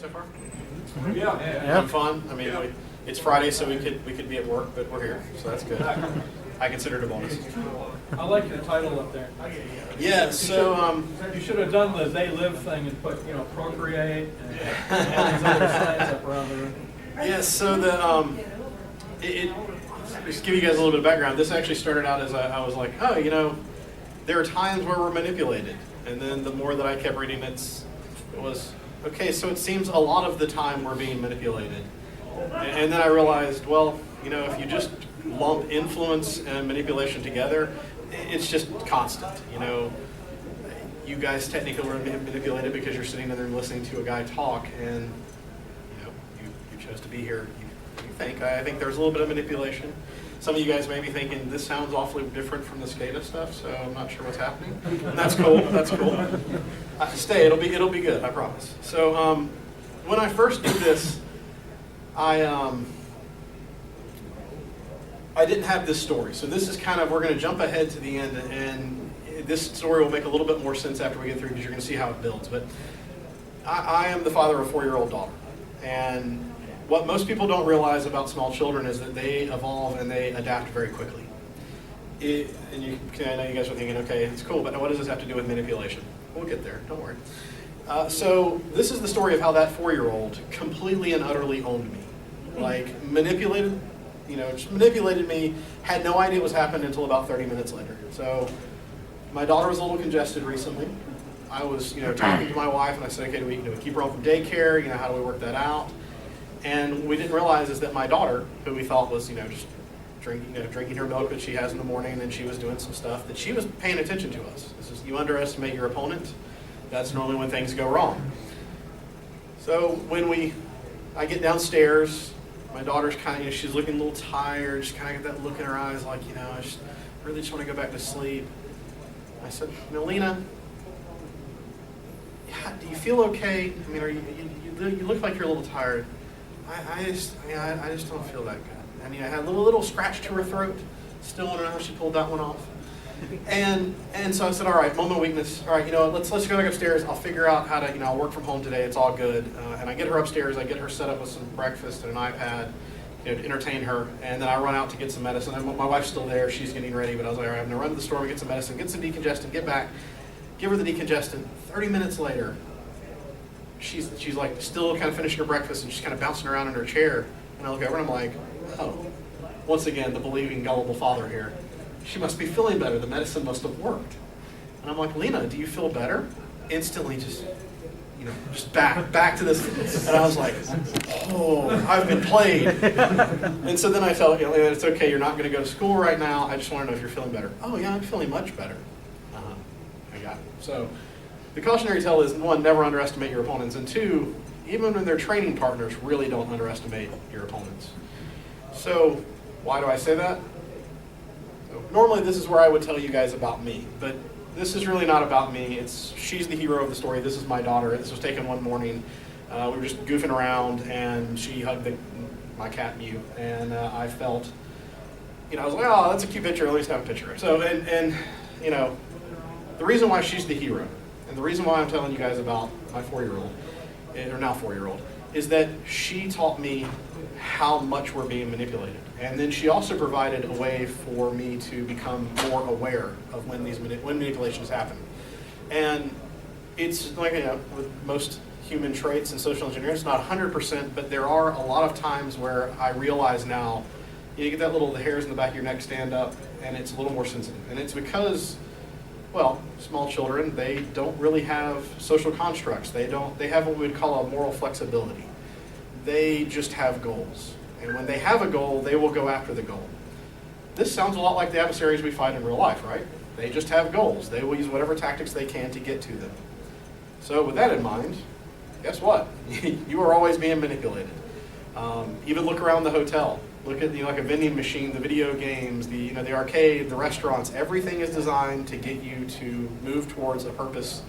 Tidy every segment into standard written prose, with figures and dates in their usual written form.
so far? Yeah. Having fun? I mean, it's Friday, so we could be at work, but we're here, so that's good. I consider it a bonus. I like your title up there. Yeah, so You should have done the they live thing and put, procreate and all these other signs up around the room. yeah, so the just give you guys a little bit of background. This actually started out as I was like, oh, there are times where we're manipulated, and then the more that I kept reading, it was okay. So it seems a lot of the time we're being manipulated, and then I realized, well, if you just lump influence and manipulation together, it's just constant. You guys technically were manipulated because you're sitting in there listening to a guy talk, and you chose to be here. I think there's a little bit of manipulation. Some of you guys may be thinking, this sounds awfully different from the SCADA stuff, so I'm not sure what's happening. And that's cool, that's cool. Stay, it'll be good, I promise. So when I first did this, I didn't have this story. So this is we're going to jump ahead to the end, and this story will make a little bit more sense after we get through, because you're going to see how it builds. But I am the father of a 4-year-old daughter, and what most people don't realize about small children is that they evolve and they adapt very quickly. I know you guys are thinking, okay, it's cool, but what does this have to do with manipulation? We'll get there, don't worry. So this is the story of how that 4-year-old completely and utterly owned me. Like, manipulated me, had no idea what was happening until about 30 minutes later. So my daughter was a little congested recently. I was talking to my wife, and I said, okay, do we keep her home from daycare? How do we work that out? And what we didn't realize is that my daughter, who we thought was just drinking her milk that she has in the morning, and she was doing some stuff, that she was paying attention to us. This is, you underestimate your opponent, that's normally when things go wrong. So when I get downstairs, my daughter's she's looking a little tired, she's got that look in her eyes like, I really just want to go back to sleep. I said, Lena, do you feel okay? I mean, you look like you're a little tired. I just don't feel that good. I had a little scratch to her throat. Still don't know how she pulled that one off. And so I said, all right, moment of weakness. All right, let's go back upstairs. I'll figure out how to, I'll work from home today. It's all good. And I get her upstairs. I get her set up with some breakfast and an iPad, to entertain her. And then I run out to get some medicine. And my wife's still there. She's getting ready. But I was like, all right, I'm going to run to the store and get some medicine, get some decongestant, get back, give her the decongestant. 30 minutes later, she's like still finishing her breakfast, and she's bouncing around in her chair. And I look over and I'm like, oh, once again, the believing, gullible father here. She must be feeling better. The medicine must have worked. And I'm like, Lena, do you feel better? Instantly just back to this. And I was like, oh, I've been played. And so then I tell Lena, it's okay, you're not going to go to school right now. I just want to know if you're feeling better. Oh yeah, I'm feeling much better. I got it. So the cautionary tale is, 1, never underestimate your opponents, and 2, even when they're training partners, really don't underestimate your opponents. So why do I say that? So normally this is where I would tell you guys about me, but this is really not about me. She's the hero of the story. This is my daughter. This was taken one morning. We were just goofing around, and she hugged my cat Mew, and I felt, I was like, oh, that's a cute picture. At least have a picture. So, and the reason why she's the hero, and the reason why I'm telling you guys about my 4-year-old, or now 4-year-old, is that she taught me how much we're being manipulated. And then she also provided a way for me to become more aware of when manipulations happen. And it's like, with most human traits and social engineering, it's not 100%, but there are a lot of times where I realize now, you get the hairs in the back of your neck stand up, and it's a little more sensitive. And it's because, well, small children, they don't really have social constructs. They have what we would call a moral flexibility. They just have goals. And when they have a goal, they will go after the goal. This sounds a lot like the adversaries we fight in real life, right? They just have goals. They will use whatever tactics they can to get to them. So with that in mind, guess what? You are always being manipulated. Even look around the hotel. Look at like a vending machine, the video games, the arcade, the restaurants. Everything is designed to get you to move towards a purpose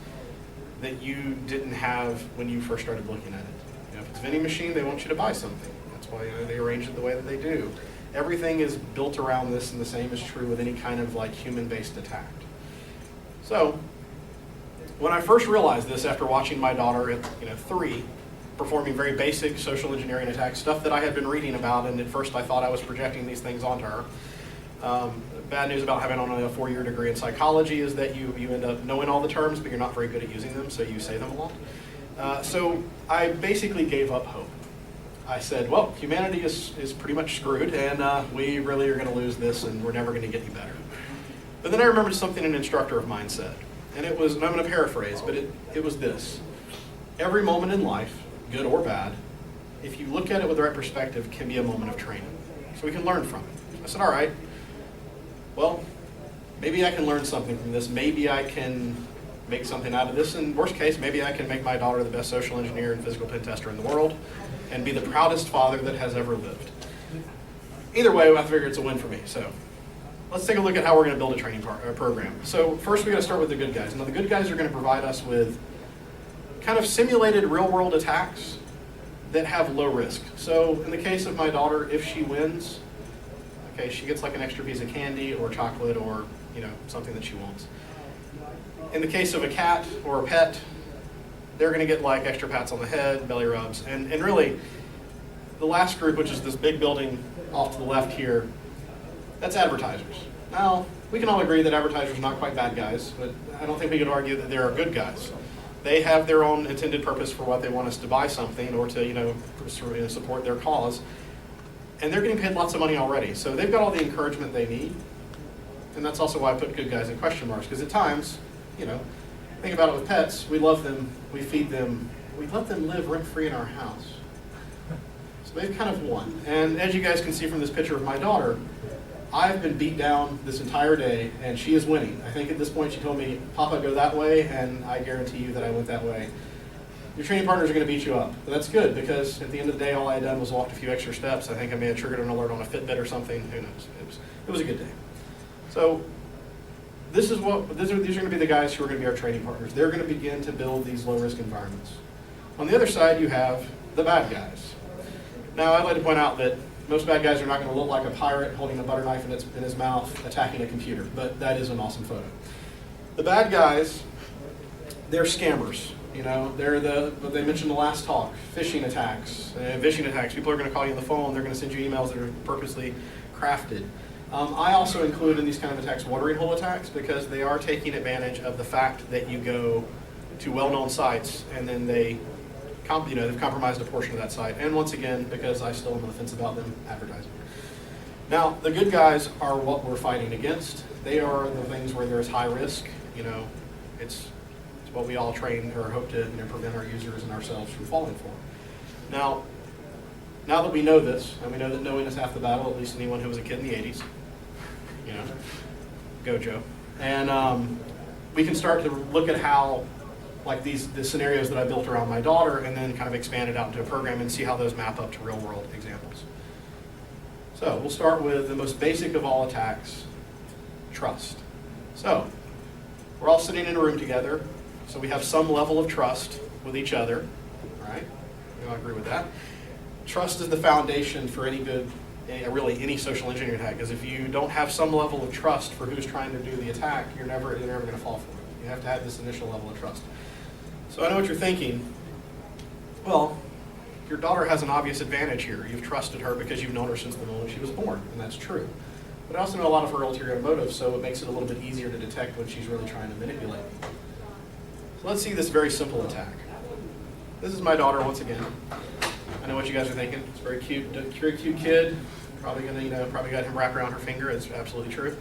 that you didn't have when you first started looking at it. If it's a vending machine, they want you to buy something. That's why they arrange it the way that they do. Everything is built around this, and the same is true with any kind of human-based attack. So when I first realized this after watching my daughter at 3, performing very basic social engineering attacks, stuff that I had been reading about, and at first I thought I was projecting these things onto her. Bad news about having only a 4-year degree in psychology is that you end up knowing all the terms, but you're not very good at using them, so you say them a lot. So I basically gave up hope. I said, well, humanity is pretty much screwed, and we really are going to lose this, and we're never going to get any better. But then I remembered something an instructor of mine said, and it was, and I'm going to paraphrase, but it was this. Every moment in life, good or bad, if you look at it with the right perspective, can be a moment of training. So we can learn from it. I said, all right, well, maybe I can learn something from this. Maybe I can make something out of this. In worst case, maybe I can make my daughter the best social engineer and physical pen tester in the world and be the proudest father that has ever lived. Either way, I figure it's a win for me. So let's take a look at how we're going to build a training program. So first, we got to start with the good guys. Now, the good guys are going to provide us with kind of simulated real-world attacks that have low risk. So in the case of my daughter, if she wins, okay, she gets like an extra piece of candy or chocolate or something that she wants. In the case of a cat or a pet, they're going to get like extra pats on the head, belly rubs, and really the last group, which is this big building off to the left here, that's advertisers. Now, we can all agree that advertisers are not quite bad guys, but I don't think we could argue that there are good guys. They have their own intended purpose for what they want us to buy something or to support their cause, and they're getting paid lots of money already. So they've got all the encouragement they need, and that's also why I put good guys in question marks, because at times, think about it with pets, we love them, we feed them, we let them live rent-free in our house. So they've kind of won. And as you guys can see from this picture of my daughter, I've been beat down this entire day, and she is winning. I think at this point she told me, Papa, go that way, and I guarantee you that I went that way. Your training partners are going to beat you up. But that's good, because at the end of the day, all I had done was walked a few extra steps. I think I may have triggered an alert on a Fitbit or something. Who knows? It was a good day. So these are going to be the guys who are going to be our training partners. They're going to begin to build these low-risk environments. On the other side, you have the bad guys. Now, I'd like to point out that most bad guys are not going to look like a pirate holding a butter knife in his mouth attacking a computer, but that is an awesome photo. The bad guys, they're scammers. They're what they mentioned in the last talk, phishing attacks, vishing attacks. People are going to call you on the phone. They're going to send you emails that are purposely crafted. I also include in these kind of attacks watering hole attacks, because they are taking advantage of the fact that you go to well-known sites and then they've compromised a portion of that site. And once again, because I still am on the fence about them, advertising. Now, the good guys are what we're fighting against. They are the things where there's high risk. It's what we all train or hope to prevent our users and ourselves from falling for. Now that we know this, and we know that knowing is half the battle, at least anyone who was a kid in the 80s, go Joe. And we can start to look at how, like the scenarios that I built around my daughter, and then kind of expand it out into a program and see how those map up to real world examples. So we'll start with the most basic of all attacks, trust. So we're all sitting in a room together, so we have some level of trust with each other, right? We all agree with that. Trust is the foundation for any good, really any social engineering attack, because if you don't have some level of trust for who's trying to do the attack, you're never going to fall for it. You have to have this initial level of trust. So I know what you're thinking. Well, your daughter has an obvious advantage here. You've trusted her because you've known her since the moment she was born, and that's true. But I also know a lot of her ulterior motives, so it makes it a little bit easier to detect when she's really trying to manipulate. So let's see this very simple attack. This is my daughter once again. I know what you guys are thinking. It's very cute kid. Probably gonna, probably got him wrapped around her finger. It's absolutely true.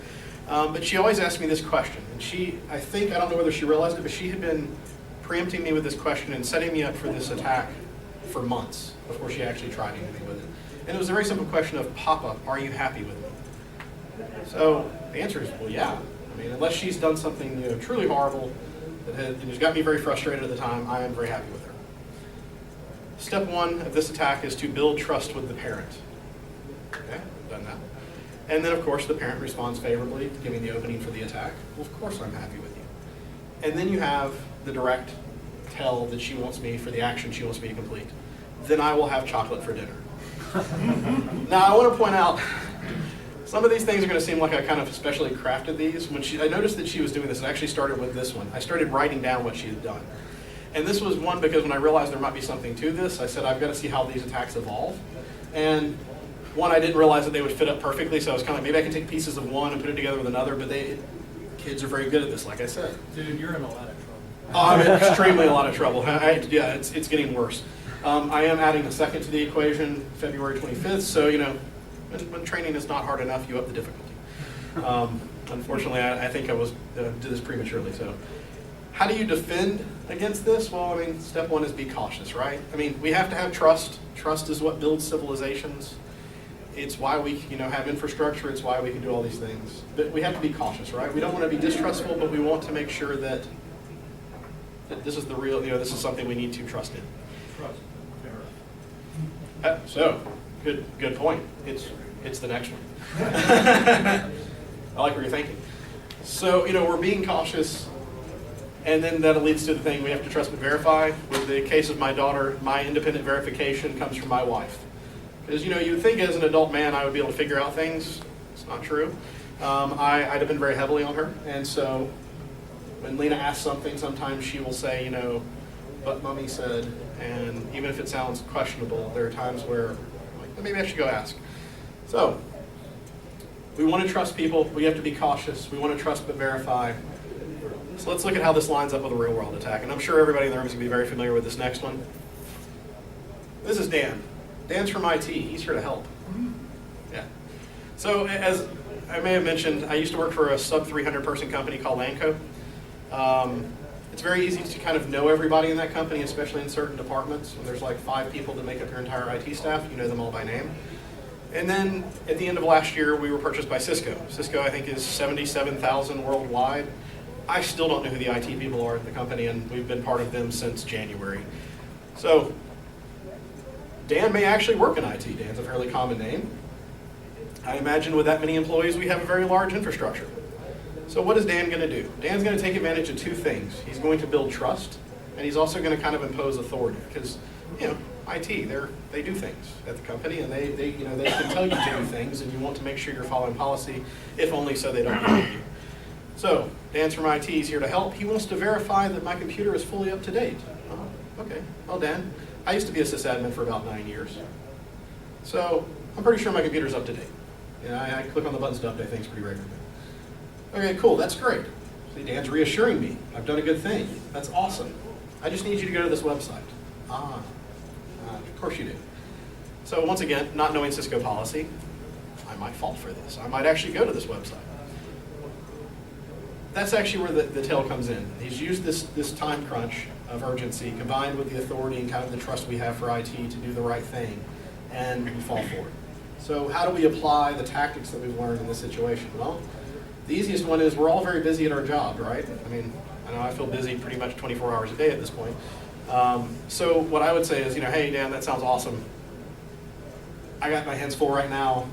But she always asked me this question, and I don't know whether she realized it, but she had been preempting me with this question and setting me up for this attack for months before she actually tried anything with it. And it was a very simple question of, Papa, are you happy with me? So the answer is, well, yeah. I mean, unless she's done something truly horrible that has got me very frustrated at the time, I am very happy with her. Step one of this attack is to build trust with the parent. Okay, done that. And then, of course, the parent responds favorably, giving the opening for the attack. Well, of course I'm happy with you. And then you have the direct tell that she wants me for the action she wants me to complete. Then I will have chocolate for dinner. Now, I want to point out, some of these things are going to seem like I kind of specially crafted these. I noticed that she was doing this, it actually started with this one. I started writing down what she had done. And this was one because when I realized there might be something to this, I said, I've got to see how these attacks evolve. And one, I didn't realize that they would fit up perfectly, so I was kind of like, maybe I can take pieces of one and put it together with another, but kids are very good at this, like I said. Dude, you're in a lot of trouble. Oh, I'm in extremely a lot of trouble. Yeah, it's getting worse. I am adding a second to the equation, February 25th, so, when training is not hard enough, you up the difficulty. Unfortunately, I think I did this prematurely, so. How do you defend against this? Well, step one is be cautious, right? We have to have trust. Trust is what builds civilizations. It's why we, have infrastructure. It's why we can do all these things. But we have to be cautious, right? We don't want to be distrustful, but we want to make sure that this is the real, this is something we need to trust in. Trust. So, good point. It's the next one. I like what you're thinking. So, we're being cautious. And then that leads to the thing we have to trust but verify. With the case of my daughter, my independent verification comes from my wife. Because, you would think as an adult man I would be able to figure out things. It's not true. I depend very heavily on her. And so when Lena asks something, sometimes she will say, but Mommy said, and even if it sounds questionable, there are times where I'm like, maybe I should go ask. So we want to trust people. We have to be cautious. We want to trust but verify. So let's look at how this lines up with a real world attack. And I'm sure everybody in the room is going to be very familiar with this next one. This is Dan. Dan's from IT. He's here to help. Yeah. So as I may have mentioned, I used to work for a sub 300 person company called Lanco. It's very easy to kind of know everybody in that company, especially in certain departments. When there's like 5 people that make up your entire IT staff, you know them all by name. And then at the end of last year, we were purchased by Cisco. Cisco, I think, is 77,000 worldwide. I still don't know who the IT people are at the company, and we've been part of them since January. So Dan may actually work in IT. Dan's a fairly common name. I imagine with that many employees, we have a very large infrastructure. So what is Dan going to do? Dan's going to take advantage of 2 things. He's going to build trust, and he's also going to kind of impose authority. Because, IT, they do things at the company, and they can tell you to do things, and you want to make sure you're following policy, if only so they don't believe you. So, Dan's from IT, he's here to help. He wants to verify that my computer is fully up to date. Oh, okay. Well, Dan, I used to be a sysadmin for about 9 years. So, I'm pretty sure my computer's up to date. I click on the buttons to update things pretty regularly. Okay, cool, that's great. See, Dan's reassuring me. I've done a good thing. That's awesome. I just need you to go to this website. Of course you do. So, once again, not knowing Cisco policy, I might fall for this. I might actually go to this website. That's actually where the tale comes in. He's used this time crunch of urgency combined with the authority and kind of the trust we have for IT to do the right thing, and we fall for it. So how do we apply the tactics that we've learned in this situation? Well, the easiest one is we're all very busy at our job, right? I know I feel busy pretty much 24 hours a day at this point. So what I would say is, hey Dan, that sounds awesome. I got my hands full right now.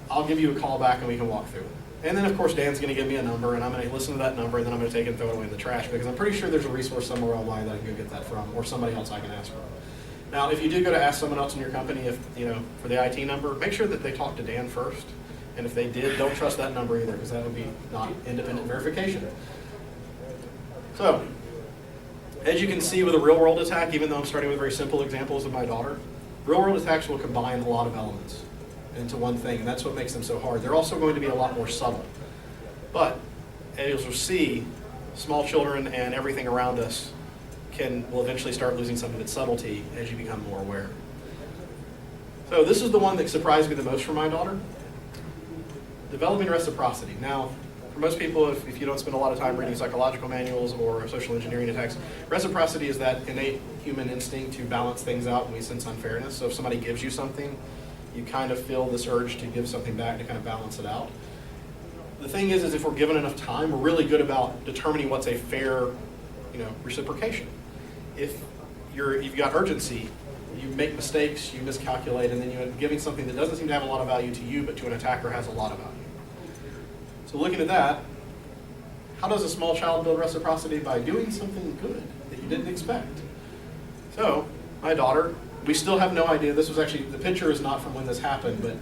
I'll give you a call back and we can walk through it. And then, of course, Dan's going to give me a number, and I'm going to listen to that number, and then I'm going to take it and throw it away in the trash, because I'm pretty sure there's a resource somewhere online that I can go get that from, or somebody else I can ask from. Now, if you do go to ask someone else in your company, for the IT number, make sure that they talk to Dan first. And if they did, don't trust that number either, because that would be not independent verification. So, as you can see with a real-world attack, even though I'm starting with very simple examples of my daughter, real-world attacks will combine a lot of elements into one thing, and that's what makes them so hard. They're also going to be a lot more subtle. But as you'll see, small children and everything around us will eventually start losing some of its subtlety as you become more aware. So this is the one that surprised me the most for my daughter. Developing reciprocity. Now, for most people, if you don't spend a lot of time reading psychological manuals or social engineering attacks, reciprocity is that innate human instinct to balance things out when we sense unfairness. So if somebody gives you something, you kind of feel this urge to give something back to kind of balance it out. The thing is if we're given enough time, we're really good about determining what's a fair, reciprocation. If you've got urgency, you make mistakes, you miscalculate, and then you're giving something that doesn't seem to have a lot of value to you, but to an attacker has a lot of value. So looking at that, how does a small child build reciprocity? By doing something good that you didn't expect. So, my daughter, we still have no idea. This was actually, the picture is not from when this happened, but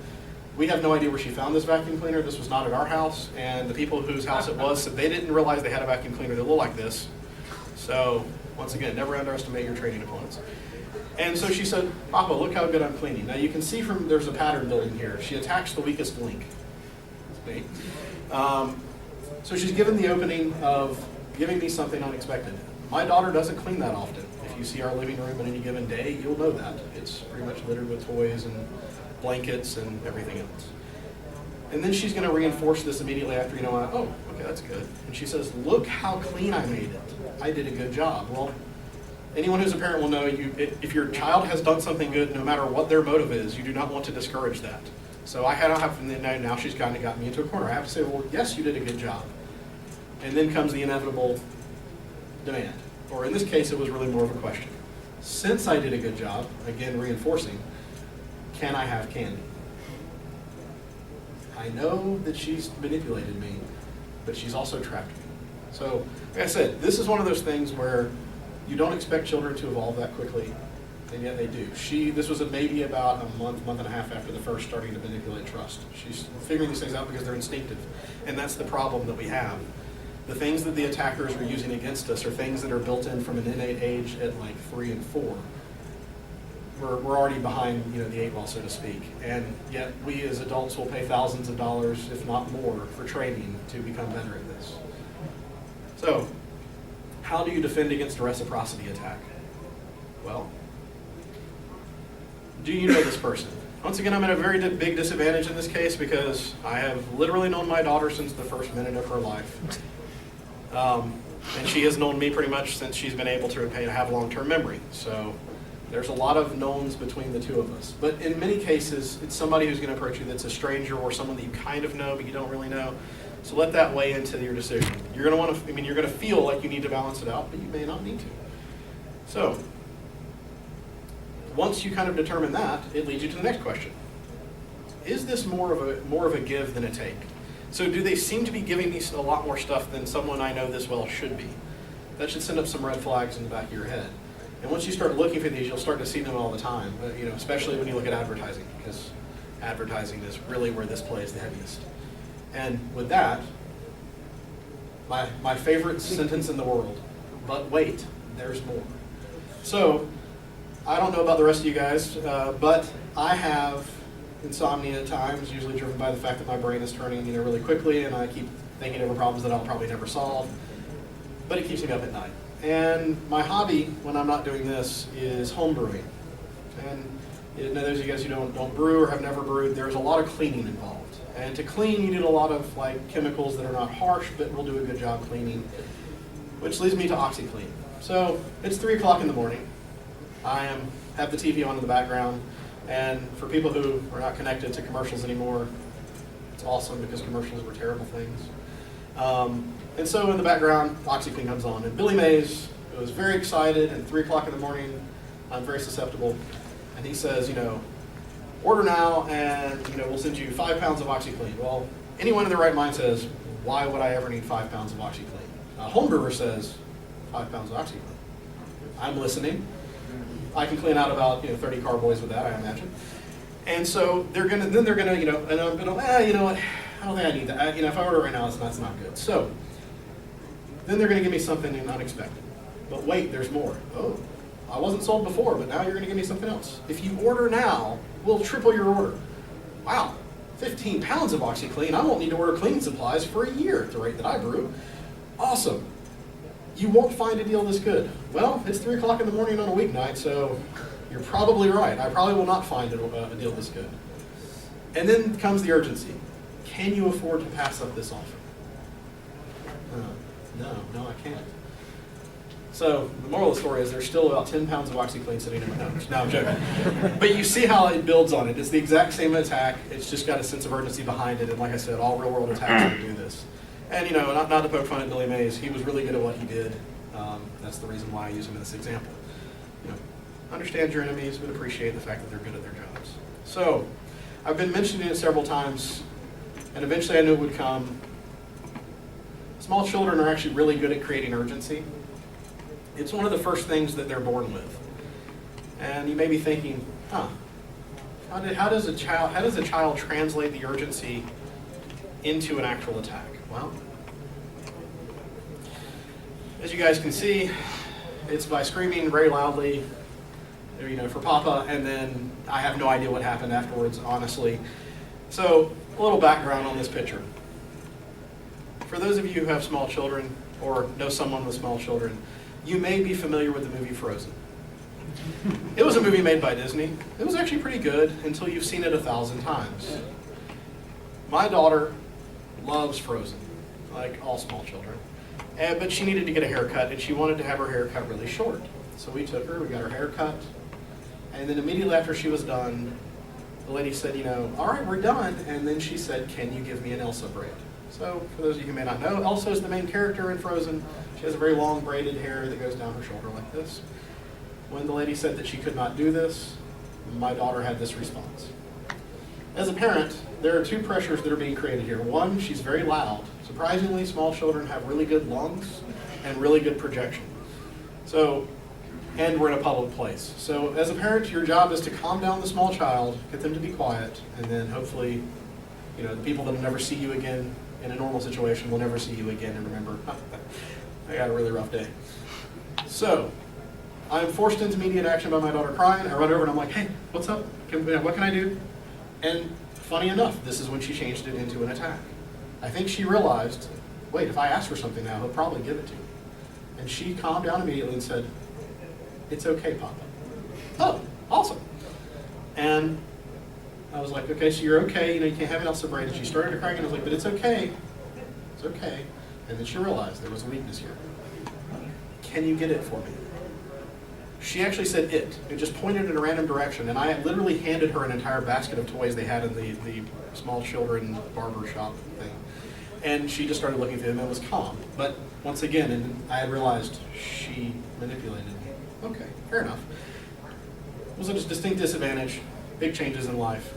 we have no idea where she found this vacuum cleaner. This was not at our house, and the people whose house it was said they didn't realize they had a vacuum cleaner that looked like this. So Once again, never underestimate your training opponents. And so she said, Papa, look how good I'm cleaning. Now you can see there's a pattern building here. She attacks the weakest link. That's me. So she's given the opening of giving me something unexpected. My daughter doesn't clean that often. If you see our living room on any given day, you'll know that. It's pretty much littered with toys and blankets and everything else. And then she's going to reinforce this immediately after, oh, okay, that's good. And she says, look how clean I made it. I did a good job. Well, anyone who's a parent will know if your child has done something good, no matter what their motive is, you do not want to discourage that. So now she's kind of got me into a corner. I have to say, well, yes, you did a good job. And then comes the inevitable demand. Or in this case, it was really more of a question. Since I did a good job, again reinforcing, can I have candy? I know that she's manipulated me, but she's also trapped me. So, like I said, this is one of those things where you don't expect children to evolve that quickly, and yet they do. This was maybe about a month and a half after the first starting to manipulate trust. She's figuring these things out because they're instinctive, and that's the problem that we have. The things that the attackers are using against us are things that are built in from an innate age at like 3 and 4. We're already behind, the 8 ball, so to speak, and yet we as adults will pay thousands of dollars, if not more, for training to become better at this. So, how do you defend against a reciprocity attack? Well, do you know this person? Once again, I'm at a very big disadvantage in this case because I have literally known my daughter since the first minute of her life. And she has known me pretty much since she's been able to have long-term memory. So there's a lot of knowns between the two of us. But in many cases, it's somebody who's going to approach you that's a stranger or someone that you kind of know but you don't really know. So let that weigh into your decision. You're going to want to, you're going to feel like you need to balance it out, but you may not need to. So once you kind of determine that, it leads you to the next question. Is this more of a give than a take? So do they seem to be giving me a lot more stuff than someone I know this well should be? That should send up some red flags in the back of your head. And once you start looking for these, you'll start to see them all the time, especially when you look at advertising, because advertising is really where this plays the heaviest. And with that, my favorite sentence in the world, but wait, there's more. So I don't know about the rest of you guys, but I have insomnia at times, usually driven by the fact that my brain is turning really quickly and I keep thinking over problems that I'll probably never solve, but it keeps me up at night. And my hobby, when I'm not doing this, is home brewing. And those of you guys who don't brew or have never brewed, there's a lot of cleaning involved. And to clean, you need a lot of chemicals that are not harsh, but will do a good job cleaning, which leads me to OxyClean. So it's 3 o'clock in the morning. I have the TV on in the background. And for people who are not connected to commercials anymore, it's awesome because commercials were terrible things. And so in the background, OxyClean comes on. And Billy Mays was very excited, and 3 o'clock in the morning, I'm very susceptible. And he says, order now, and we'll send you 5 pounds of OxyClean. Well, anyone in their right mind says, why would I ever need 5 pounds of OxyClean? A home brewer says, 5 pounds of OxyClean. I'm listening. I can clean out about 30 carboys with that, I imagine. And so they're gonna, and I'm gonna, you know what? I don't think I need that. If I order right now, that's not good. So then they're gonna give me something unexpected. But wait, there's more. Oh, I wasn't sold before, but now you're gonna give me something else. If you order now, we'll triple your order. Wow, 15 pounds of OxyClean. I won't need to order cleaning supplies for a year at the rate that I brew. Awesome. You won't find a deal this good. Well, it's 3 o'clock in the morning on a weeknight, so you're probably right. I probably will not find a deal this good. And then comes the urgency. Can you afford to pass up this offer? No, I can't. So the moral of the story is there's still about 10 pounds of OxyClean sitting in my nose. No, I'm joking. But you see how it builds on it. It's the exact same attack. It's just got a sense of urgency behind it. And like I said, all real world attacks do this. And not to poke fun at Billy Mays, he was really good at what he did. That's the reason why I use him in this example. Understand your enemies, but appreciate the fact that they're good at their jobs. So, I've been mentioning it several times, and eventually I knew it would come. Small children are actually really good at creating urgency. It's one of the first things that they're born with. And you may be thinking, how does a child translate the urgency into an actual attack? Well, as you guys can see, It's by screaming very loudly, for Papa, and then I have no idea what happened afterwards, honestly. So, a little background on this picture. For those of you who have small children, or know someone with small children, you may be familiar with the movie Frozen. It was a movie made by Disney. It was actually pretty good until you've seen it 1,000 times. My daughter loves Frozen, like all small children. But she needed to get a haircut, and she wanted to have her hair cut really short. So we took her, we got her hair cut, and then immediately after she was done, the lady said, all right, we're done. And then she said, can you give me an Elsa braid? So for those of you who may not know, Elsa is the main character in Frozen. She has a very long braided hair that goes down her shoulder like this. When the lady said that she could not do this, my daughter had this response. As a parent, there are two pressures that are being created here. One, she's very loud. Surprisingly, small children have really good lungs and really good projection. And we're in a public place. So as a parent, your job is to calm down the small child, get them to be quiet, and then hopefully, the people that will never see you again in a normal situation will never see you again and remember, I got a really rough day. So, I'm forced into immediate action by my daughter crying. I run over and I'm like, hey, what's up? What can I do? And funny enough, this is when she changed it into an attack. I think she realized, wait, if I ask for something now, he'll probably give it to me. And she calmed down immediately and said, it's okay, Papa. Oh, awesome. And I was like, okay, so you're okay, you can't have it else braided. She started to cry and I was like, but it's okay. It's okay. And then she realized there was a weakness here. Can you get it for me? She actually said it. It just pointed in a random direction, and I literally handed her an entire basket of toys they had in the small children barber shop thing. And she just started looking through them and was calm. But once again, and I had realized she manipulated me. Okay, fair enough. It was a distinct disadvantage, big changes in life.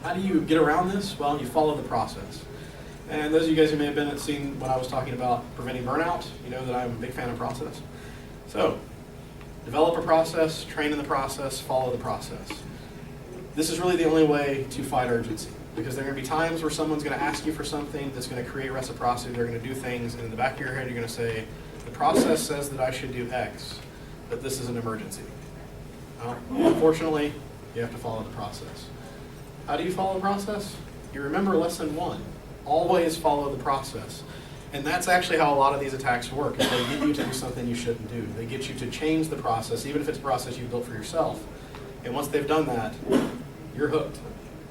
How do you get around this? Well, you follow the process. And those of you guys who may have seen when I was talking about preventing burnout, you know that I'm a big fan of process. So, develop a process, train in the process, follow the process. This is really the only way to fight urgency, because there are going to be times where someone's going to ask you for something that's going to create reciprocity. They're going to do things, and in the back of your head you're going to say, the process says that I should do X, but this is an emergency. Unfortunately, you have to follow the process. How do you follow the process? You remember lesson 1. Always follow the process. And that's actually how a lot of these attacks work. Is they get you to do something you shouldn't do. They get you to change the process, even if it's a process you built for yourself. And once they've done that, you're hooked.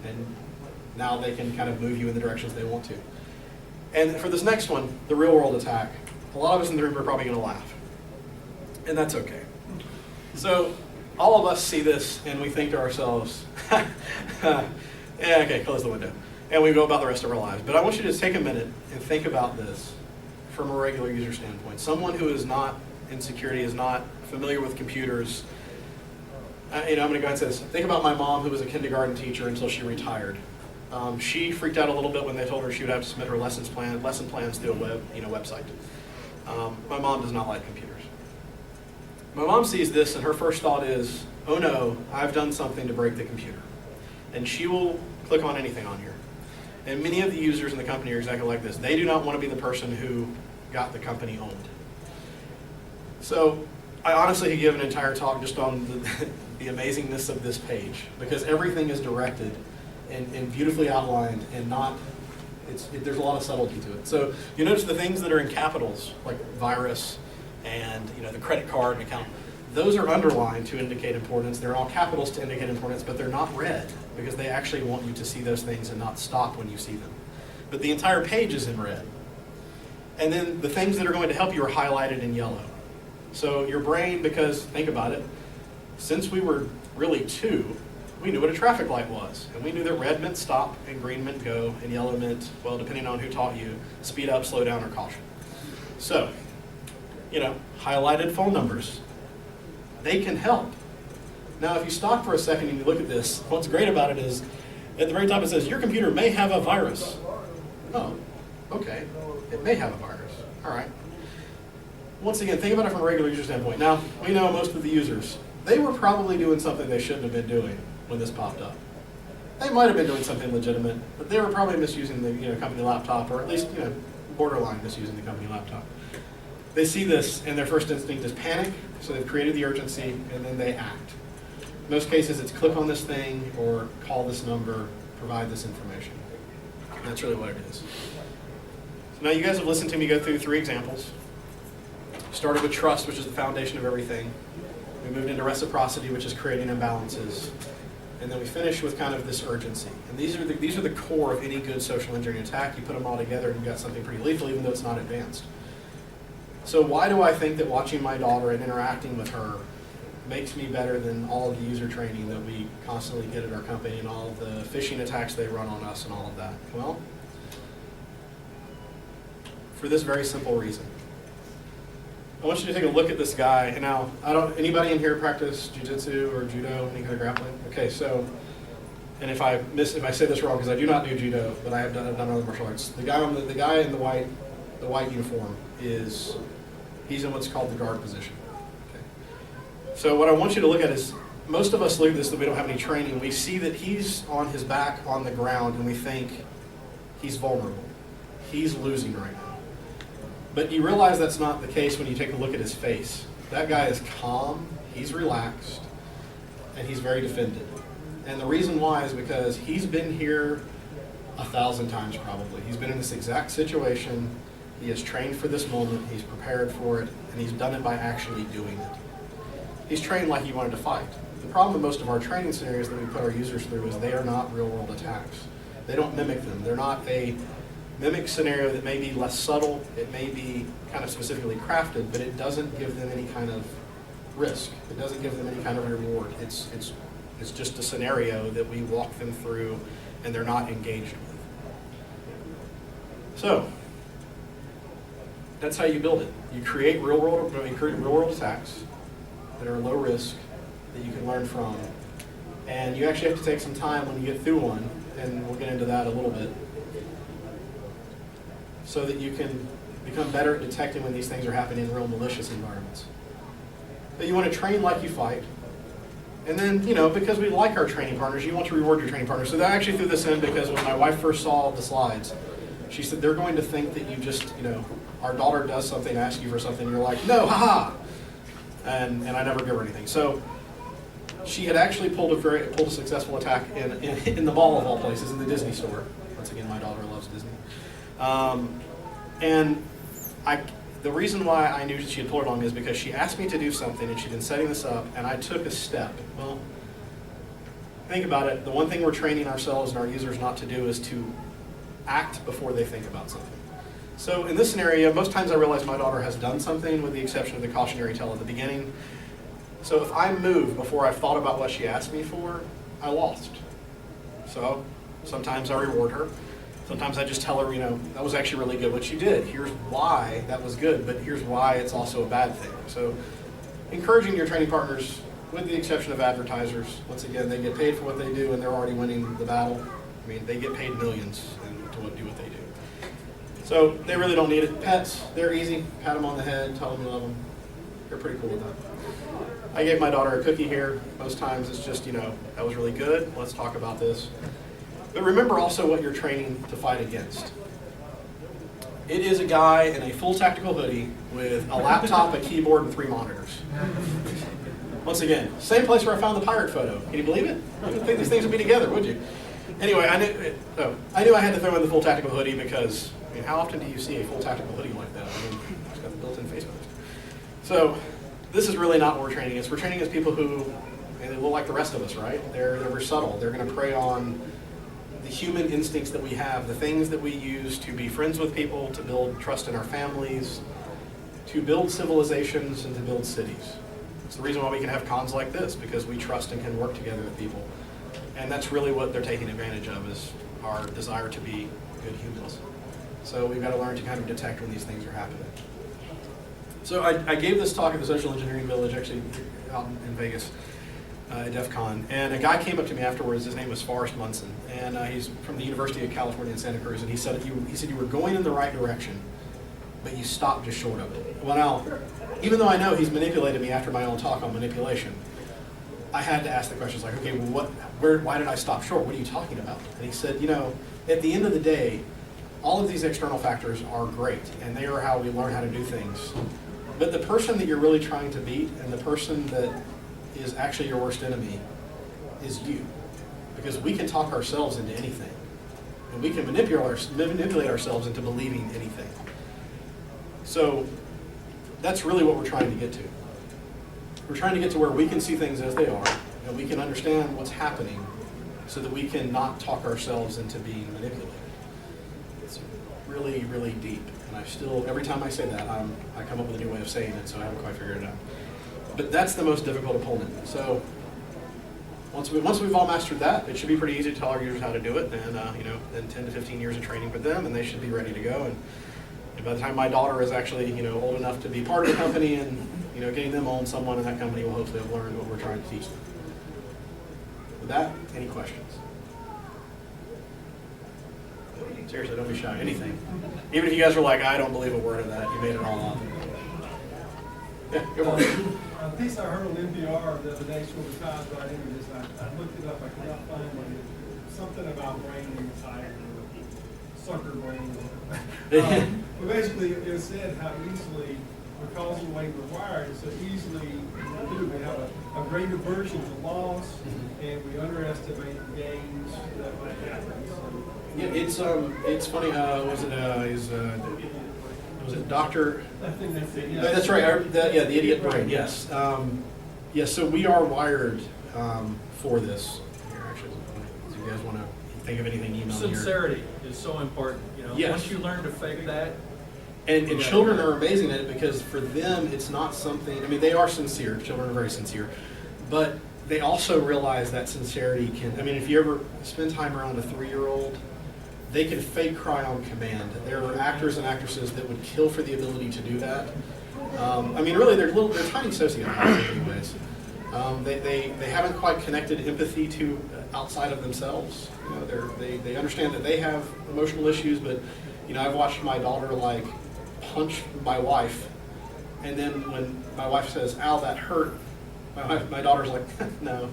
And now they can kind of move you in the directions they want to. And for this next one, the real world attack, a lot of us in the room are probably going to laugh. And that's okay. So all of us see this and we think to ourselves, yeah, okay, close the window. And we go about the rest of our lives. But I want you to take a minute and think about this from a regular user standpoint. Someone who is not in security, is not familiar with computers. I'm going to go ahead and say this. Think about my mom, who was a kindergarten teacher until she retired. She freaked out a little bit when they told her she would have to submit her lesson plans through a website. My mom does not like computers. My mom sees this and her first thought is, oh no, I've done something to break the computer. And she will click on anything on here. And many of the users in the company are exactly like this. They do not want to be the person who got the company owned. So I honestly could give an entire talk just on the amazingness of this page, because everything is directed and beautifully outlined and not, there's a lot of subtlety to it. So you notice the things that are in capitals, like virus and the credit card and account, those are underlined to indicate importance. They're all capitals to indicate importance, but they're not red, because they actually want you to see those things and not stop when you see them. But the entire page is in red. And then the things that are going to help you are highlighted in yellow. So your brain, because think about it, since we were really 2, we knew what a traffic light was. And we knew that red meant stop, and green meant go, and yellow meant, well, depending on who taught you, speed up, slow down, or caution. So, highlighted phone numbers. They can help. Now, if you stop for a second and you look at this, what's great about it is, at the very top it says, your computer may have a virus. Oh, okay. It may have a virus. All right. Once again, think about it from a regular user standpoint. Now, we know most of the users, they were probably doing something they shouldn't have been doing when this popped up. They might have been doing something legitimate, but they were probably misusing the company laptop, or at least borderline misusing the company laptop. They see this, and their first instinct is panic, so they've created the urgency, and then they act. In most cases, it's click on this thing, or call this number, provide this information. And that's really what it is. So now you guys have listened to me go through 3 examples. Started with trust, which is the foundation of everything. We moved into reciprocity, which is creating imbalances. And then we finished with kind of this urgency. And these are the core of any good social engineering attack. You put them all together and you've got something pretty lethal, even though it's not advanced. So why do I think that watching my daughter and interacting with her makes me better than all of the user training that we constantly get at our company and all of the phishing attacks they run on us and all of that? Well, for this very simple reason. I want you to take a look at this guy. And now, anybody in here practice jiu-jitsu or judo, any kind of grappling? Okay, so, and if I say this wrong, because I do not do judo, but I've done other martial arts. The guy in the white uniform he's in what's called the guard position. Okay. So what I want you to look at is, most of us look at this that we don't have any training. We see that he's on his back on the ground, and we think he's vulnerable. He's losing right now. But you realize that's not the case when you take a look at his face. That guy is calm, he's relaxed, and he's very defended. And the reason why is because he's been here 1,000 times probably. He's been in this exact situation. He has trained for this moment, he's prepared for it, and he's done it by actually doing it. He's trained like he wanted to fight. The problem with most of our training scenarios that we put our users through is they are not real-world attacks. They don't mimic them. They're not a mimic scenario that may be less subtle, it may be kind of specifically crafted, but it doesn't give them any kind of risk. It doesn't give them any kind of reward. It's just a scenario that we walk them through and they're not engaged with. So, that's how you build it. You create real-world attacks that are low risk, that you can learn from. And you actually have to take some time when you get through one, and we'll get into that a little bit, so that you can become better at detecting when these things are happening in real malicious environments. But you want to train like you fight. And then, because we like our training partners, you want to reward your training partners. So I actually threw this in because when my wife first saw the slides, she said, they're going to think that you just, our daughter does something, asks you for something, and you're like, no, haha. And I never give her anything. So she had actually pulled a successful attack in the mall of all places, in the Disney store. Once again, my daughter loves Disney. And the reason why I knew she had pulled it on me is because she asked me to do something, and she'd been setting this up, and I took a step. Well, think about it. The one thing we're training ourselves and our users not to do is to act before they think about something. So in this scenario, most times I realize my daughter has done something, with the exception of the cautionary tale at the beginning. So if I move before I've thought about what she asked me for, I lost. So sometimes I reward her. Sometimes I just tell her, that was actually really good what you did. Here's why that was good, but here's why it's also a bad thing. So encouraging your training partners, with the exception of advertisers, once again, they get paid for what they do and they're already winning the battle. I mean, they get paid millions to do what they do. So they really don't need it. Pets, they're easy. Pat them on the head, tell them you love them. They're pretty cool with that. I gave my daughter a cookie here. Most times it's just, that was really good. Let's talk about this. But remember also what you're training to fight against. It is a guy in a full tactical hoodie with a laptop, a keyboard, and 3 monitors. Once again, same place where I found the pirate photo. Can you believe it? You wouldn't think these things would be together, would you? Anyway, I knew I had to throw in the full tactical hoodie because, how often do you see a full tactical hoodie like that? It's got the built-in face mask. So this is really not what we're training against. We're training against people who, they look like the rest of us, right? They're very subtle. They're going to prey on the human instincts that we have, the things that we use to be friends with people, to build trust in our families, to build civilizations, and to build cities. It's the reason why we can have cons like this, because we trust and can work together with people. And that's really what they're taking advantage of, is our desire to be good humans. So we've got to learn to kind of detect when these things are happening. So I gave this talk at the Social Engineering Village, actually out in Vegas, at DEF CON, and a guy came up to me afterwards. His name was Forrest Munson, and he's from the University of California in Santa Cruz, and he said you were going in the right direction, but you stopped just short of it. Well, now, even though I know he's manipulated me after my own talk on manipulation, I had to ask the questions like, okay, well, why did I stop short? What are you talking about? And he said, at the end of the day, all of these external factors are great, and they are how we learn how to do things. But the person that you're really trying to beat and the person that is actually your worst enemy is you. Because we can talk ourselves into anything. And we can manipulate ourselves into believing anything. So that's really what we're trying to get to. We're trying to get to where we can see things as they are, and we can understand what's happening so that we can not talk ourselves into being manipulated. It's really, really deep. And I still, every time I say that, I come up with a new way of saying it, so I haven't quite figured it out. But that's the most difficult opponent. So once we've all mastered that, it should be pretty easy to tell our users how to do it, and then 10 to 15 years of training with them, and they should be ready to go. And by the time my daughter is actually old enough to be part of the company, and getting them on, someone in that company will hopefully have learned what we're trying to teach them. With that, any questions? Seriously, don't be shy. Anything. Even if you guys are like, I don't believe a word of that, you made it all up. Yeah, go on. A piece I heard on NPR the other day, short times right into this, I looked it up, I could not find it. Something about brain anxiety, sucker brain. But basically, it said how easily, because of the way we're wired, it's so easily we have a great aversion to loss, and we underestimate the gains that might happen. So, yeah, it's funny. Was it Dr. I think that's it. Yeah. That's right. The idiot brain. Yes. Yes. So we are wired for this. Here, actually, if you guys want to think of anything, email me. Sincerity is so important. Yes. Once you learn to fake that. And children are amazing at it because for them, it's not something. I mean, they are sincere. Children are very sincere, but they also realize that sincerity can. I mean, if you ever spend time around a 3-year-old. They can fake cry on command. There are actors and actresses that would kill for the ability to do that. I mean, really, they're tiny sociopaths in many ways. They haven't quite connected empathy to outside of themselves. They understand that they have emotional issues, but I've watched my daughter punch my wife, and then when my wife says, "Ow, that hurt," my daughter's like, "No."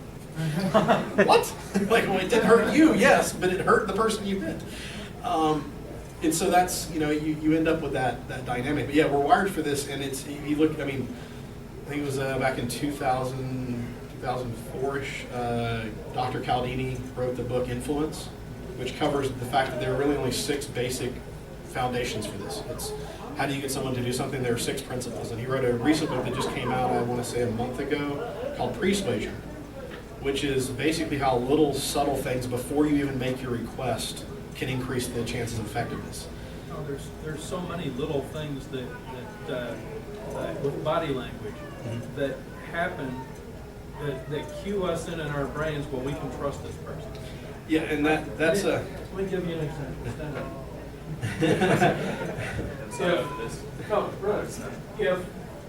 What? Well, it didn't hurt you, yes, but it hurt the person you hit. And so that's, you end up with that dynamic. But yeah, we're wired for this, and it's, you look, I think it was back in 2004-ish, Dr. Cialdini wrote the book Influence, which covers the fact that there are really only 6 basic foundations for this. It's how do you get someone to do something? There are 6 principles. And he wrote a recent book that just came out, I want to say a month ago, called Persuasion, which is basically how little subtle things before you even make your request can increase the chances of effectiveness. There's so many little things that with body language that happen that cue us in our brains. Well, we can trust this person. Yeah, and that's a. Let me give you an example. Stand up.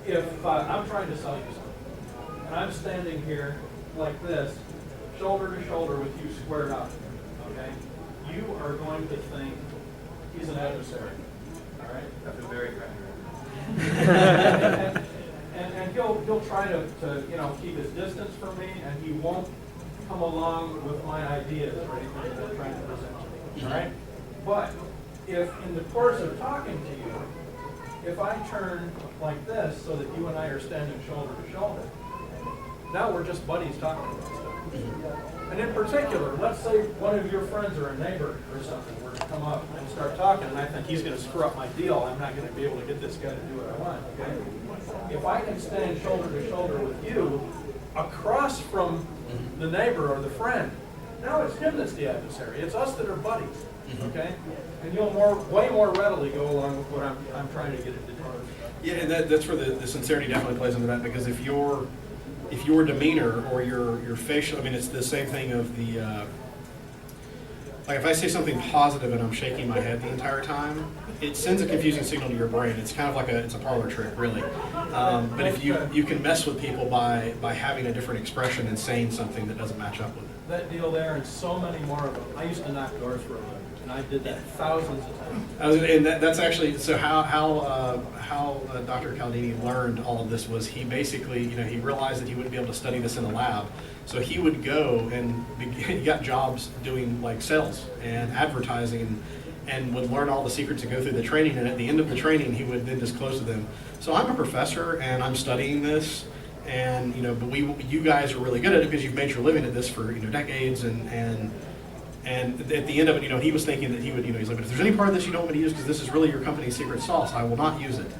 If I'm trying to sell you something, and I'm standing here like this, shoulder to shoulder with you squared up, okay? You are going to think he's an adversary, all right? That's a very friendly. And he'll try to keep his distance from me, and he won't come along with my ideas or anything that I'm trying to present to you, all right? But if in the course of talking to you, if I turn like this so that you and I are standing shoulder to shoulder, now we're just buddies talking about stuff. And in particular, let's say one of your friends or a neighbor or something were to come up and start talking, and I think he's going to screw up my deal. I'm not going to be able to get this guy to do what I want, okay? If I can stand shoulder to shoulder with you, across from the neighbor or the friend, now it's him that's the adversary. It's us that are buddies, okay? And you'll way more readily go along with what I'm trying to get it to do. Yeah, and that's where the sincerity definitely plays into that, because if your demeanor or your facial, it's the same thing of the, like if I say something positive and I'm shaking my head the entire time, it sends a confusing signal to your brain. It's kind of like it's a parlor trick, really. But if you can mess with people by having a different expression and saying something that doesn't match up with it. That deal there and so many more of them. I used to knock doors for a living, and I did that thousands of times. And that's actually, so how Dr. Cialdini learned all of this was he basically, he realized that he wouldn't be able to study this in a lab. So he would go and he got jobs doing like sales and advertising, and would learn all the secrets and go through the training, and at the end of the training, he would then disclose to them, so I'm a professor, and I'm studying this, and, but you guys are really good at it because you've made your living at this for, decades, and at the end of it, he was thinking that he would, he's like, if there's any part of this you don't want me to use because this is really your company's secret sauce, I will not use it.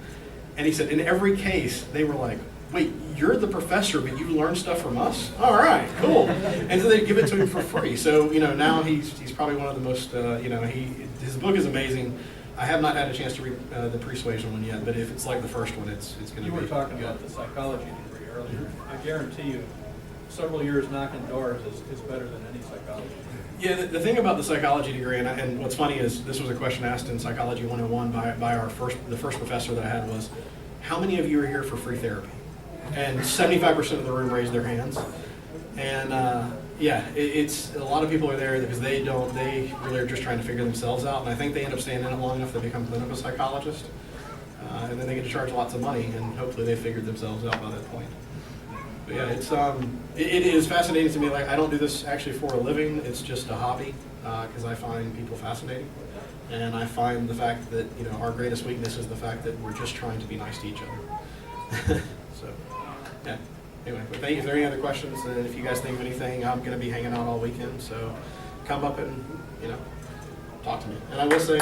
And he said, in every case, they were like, wait, you're the professor, but you learn stuff from us? All right, cool. And so they give it to him for free. So, now he's probably one of the most, his book is amazing. I have not had a chance to read the Persuasion one yet, but if it's like the first one, it's going to be You were talking good. about the psychology degree earlier. I guarantee you, several years knocking doors is better than any psychology degree. Yeah, the thing about the psychology degree, and what's funny is this was a question asked in Psychology 101 by the first professor that I had was, how many of you are here for free therapy? And 75% of the room raised their hands. And it's a lot of people are there because they really are just trying to figure themselves out. And I think they end up staying in it long enough to become clinical psychologists. And then they get to charge lots of money, and hopefully they figured themselves out by that point. But yeah, it is fascinating to me. Like, I don't do this actually for a living. It's just a hobby because I find people fascinating. And I find the fact that, our greatest weakness is the fact that we're just trying to be nice to each other. So, yeah. Anyway, but if there are any other questions, if you guys think of anything, I'm going to be hanging out all weekend. So come up and, talk to me. And I will say...